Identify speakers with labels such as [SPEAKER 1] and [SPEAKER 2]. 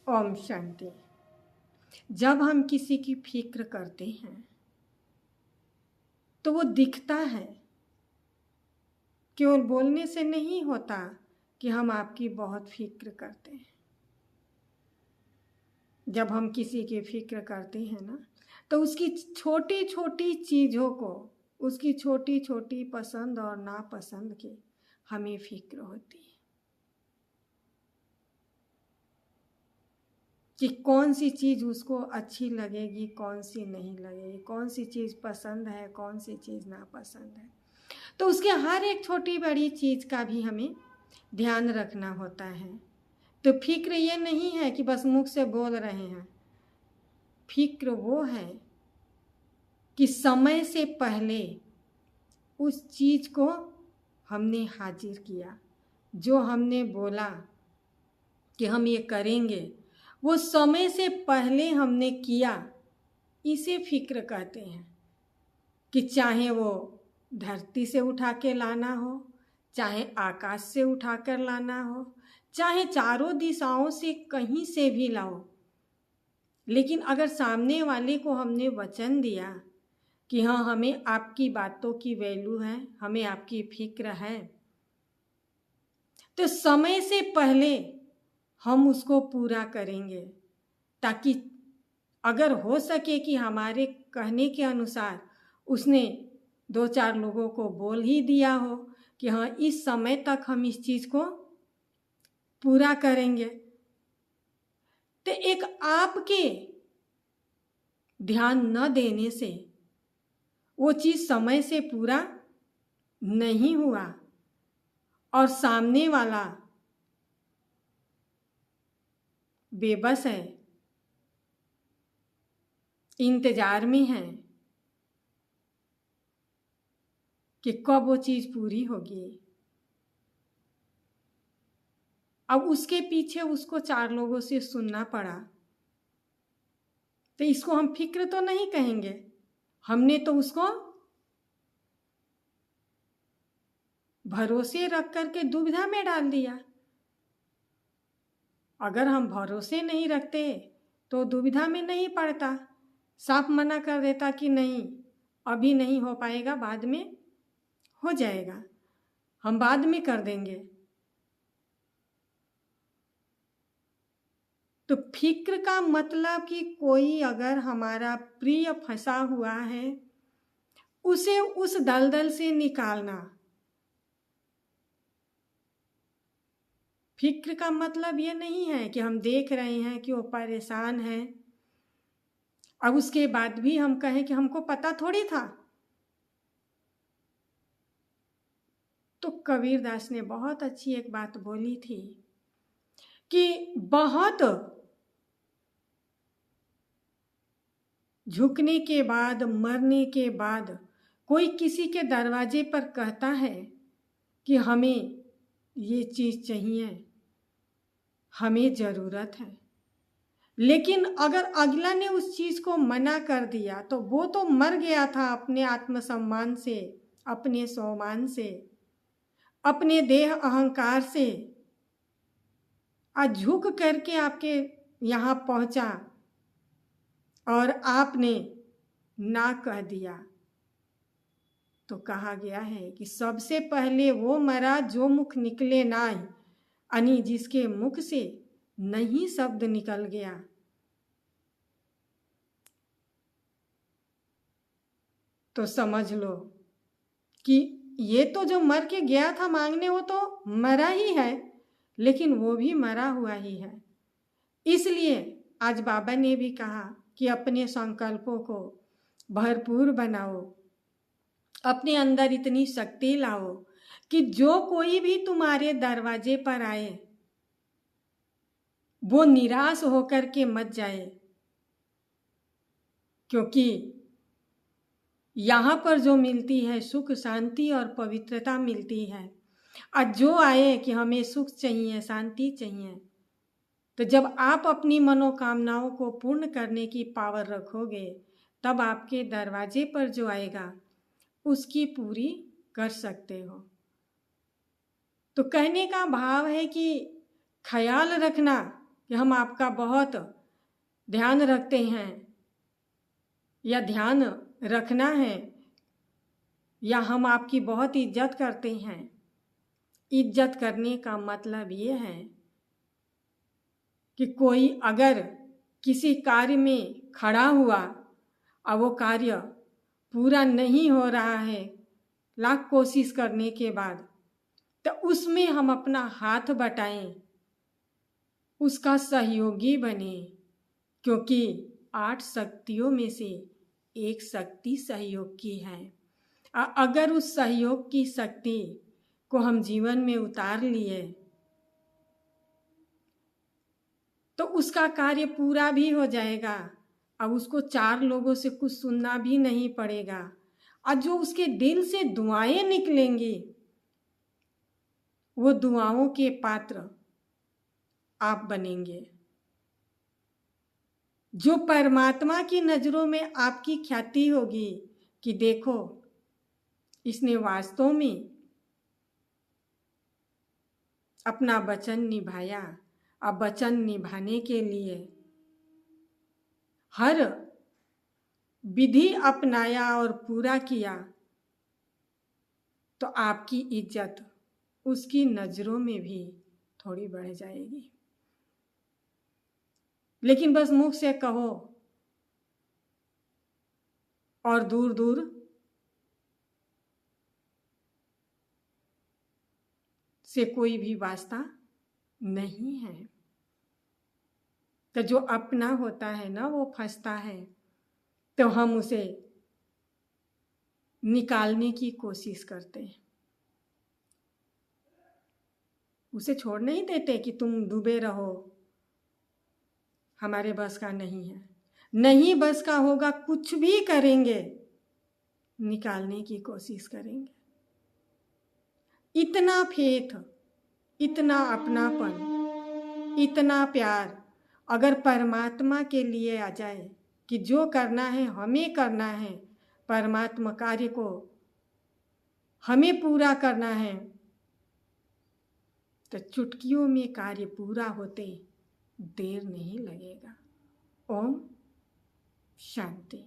[SPEAKER 1] ओम शांति। जब हम किसी की फिक्र करते हैं तो वो दिखता है, केवल बोलने से नहीं होता कि हम आपकी बहुत फिक्र करते हैं। जब हम किसी की फिक्र करते हैं ना, तो उसकी छोटी छोटी चीज़ों को, उसकी छोटी छोटी पसंद और नापसंद की हमें फिक्र होती है कि कौन सी चीज़ उसको अच्छी लगेगी, कौन सी नहीं लगेगी, कौन सी चीज़ पसंद है, कौन सी चीज़ नापसंद है। तो उसके हर एक छोटी बड़ी चीज़ का भी हमें ध्यान रखना होता है। तो फिक्र ये नहीं है कि बस मुख से बोल रहे हैं। फिक्र वो है कि समय से पहले उस चीज़ को हमने हाजिर किया, जो हमने बोला कि हम ये करेंगे, वो समय से पहले हमने किया। इसे फिक्र कहते हैं कि चाहे वो धरती से उठा के लाना हो, चाहे आकाश से उठा कर लाना हो, चाहे चारों दिशाओं से कहीं से भी लाओ, लेकिन अगर सामने वाले को हमने वचन दिया कि हाँ, हमें आपकी बातों की वैल्यू है, हमें आपकी फिक्र है, तो समय से पहले हम उसको पूरा करेंगे, ताकि अगर हो सके कि हमारे कहने के अनुसार उसने 2-4 लोगों को बोल ही दिया हो कि हाँ, इस समय तक हम इस चीज़ को पूरा करेंगे, तो एक आपके ध्यान न देने से वो चीज़ समय से पूरा नहीं हुआ और सामने वाला बेबस है, इंतजार में है कि कब वो चीज़ पूरी होगी। अब उसके पीछे उसको 4 लोगों से सुनना पड़ा, तो इसको हम फिक्र तो नहीं कहेंगे। हमने तो उसको भरोसे रख करके दुविधा में डाल दिया। अगर हम भरोसे नहीं रखते तो दुविधा में नहीं पड़ता, साफ मना कर देता कि नहीं, अभी नहीं हो पाएगा, बाद में हो जाएगा, हम बाद में कर देंगे। तो फिक्र का मतलब कि कोई अगर हमारा प्रिय फंसा हुआ है, उसे उस दलदल से निकालना। फिक्र का मतलब ये नहीं है कि हम देख रहे हैं कि वो परेशान है, अब उसके बाद भी हम कहें कि हमको पता थोड़ी था। तो कबीरदास ने बहुत अच्छी एक बात बोली थी कि बहुत झुकने के बाद, मरने के बाद कोई किसी के दरवाजे पर कहता है कि हमें ये चीज़ चाहिए, हमें ज़रूरत है, लेकिन अगर अगला ने उस चीज़ को मना कर दिया तो वो तो मर गया था अपने आत्मसम्मान से, अपने स्वाभिमान से, अपने देह अहंकार से, आज झुक करके आपके यहाँ पहुँचा और आपने ना कह दिया। तो कहा गया है कि सबसे पहले वो मरा जो मुख निकले नाई, यानी जिसके मुख से नहीं शब्द निकल गया। तो समझ लो कि ये तो जो मर के गया था मांगने, वो तो मरा ही है, लेकिन वो भी मरा हुआ ही है। इसलिए आज बाबा ने भी कहा कि अपने संकल्पों को भरपूर बनाओ, अपने अंदर इतनी शक्ति लाओ कि जो कोई भी तुम्हारे दरवाजे पर आए वो निराश होकर के मत जाए, क्योंकि यहाँ पर जो मिलती है सुख, शांति और पवित्रता मिलती है। आज जो आए कि हमें सुख चाहिए, शांति चाहिए, तो जब आप अपनी मनोकामनाओं को पूर्ण करने की पावर रखोगे, तब आपके दरवाजे पर जो आएगा उसकी पूरी कर सकते हो। तो कहने का भाव है कि ख्याल रखना कि हम आपका बहुत ध्यान रखते हैं या ध्यान रखना है, या हम आपकी बहुत इज्जत करते हैं। इज्जत करने का मतलब ये है कि कोई अगर किसी कार्य में खड़ा हुआ और वो कार्य पूरा नहीं हो रहा है लाख कोशिश करने के बाद, तो उसमें हम अपना हाथ बटाएं, उसका सहयोगी बने, क्योंकि 8 शक्तियों में से एक शक्ति सहयोग की है। अगर उस सहयोग की शक्ति को हम जीवन में उतार लिए तो उसका कार्य पूरा भी हो जाएगा, अब उसको 4 लोगों से कुछ सुनना भी नहीं पड़ेगा, और जो उसके दिल से दुआएं निकलेंगी वो दुआओं के पात्र आप बनेंगे। जो परमात्मा की नजरों में आपकी ख्याति होगी कि देखो इसने वास्तव में अपना वचन निभाया, अब वचन निभाने के लिए हर विधि अपनाया और पूरा किया, तो आपकी इज्जत उसकी नजरों में भी थोड़ी बढ़ जाएगी। लेकिन बस मुख से कहो और दूर दूर से कोई भी वास्ता नहीं है। तो जो अपना होता है ना वो फंसता है, तो हम उसे निकालने की कोशिश करते हैं, उसे छोड़ नहीं देते कि तुम डूबे रहो, हमारे बस का नहीं है। नहीं बस का होगा, कुछ भी करेंगे, निकालने की कोशिश करेंगे। इतना फेथ, इतना अपनापन, इतना प्यार अगर परमात्मा के लिए आ जाए कि जो करना है हमें करना है, परमात्मा कार्य को हमें पूरा करना है, तो चुटकियों में कार्य पूरा होते देर नहीं लगेगा। ओम शांति।